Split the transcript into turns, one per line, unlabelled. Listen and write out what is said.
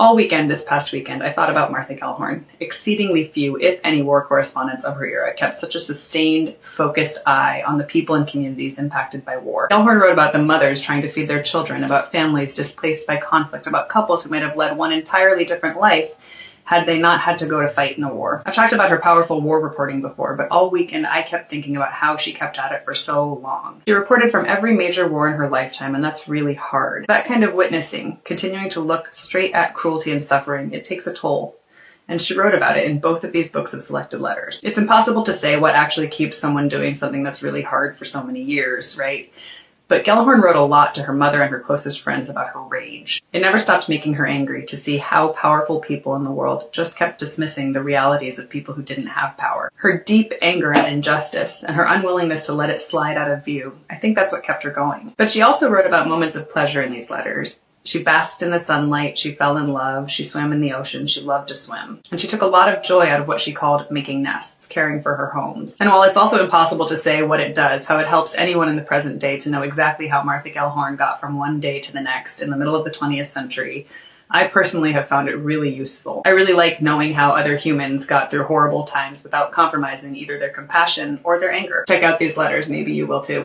All weekend this past weekend, I thought about Martha Gellhorn. Exceedingly few, if any, war correspondents of her era kept such a sustained, focused eye on the people and communities impacted by war. Gellhorn wrote about the mothers trying to feed their children, about families displaced by conflict, about couples who might have led one entirely different life had they not had to go to fight in a war. I've talked about her powerful war reporting before, but all weekend I kept thinking about how she kept at it for so long. She reported from every major war in her lifetime, and that's really hard. That kind of witnessing, continuing to look straight at cruelty and suffering, it takes a toll. And she wrote about it in both of these books of selected letters. It's impossible to say what actually keeps someone doing something that's really hard for so many years, right? But Gellhorn wrote a lot to her mother and her closest friends about her rage. It never stopped making her angry to see how powerful people in the world just kept dismissing the realities of people who didn't have power. Her deep anger at injustice and her unwillingness to let it slide out of view, I think that's what kept her going. But she also wrote about moments of pleasure in these letters. She basked in the sunlight, she fell in love, she swam in the ocean, she loved to swim. And she took a lot of joy out of what she called making nests, caring for her homes. And while it's also impossible to say what it does, how it helps anyone in the present day to know exactly how Martha Gellhorn got from one day to the next in the middle of the 20th century, I personally have found it really useful. I really like knowing how other humans got through horrible times without compromising either their compassion or their anger. Check out these letters, maybe you will too.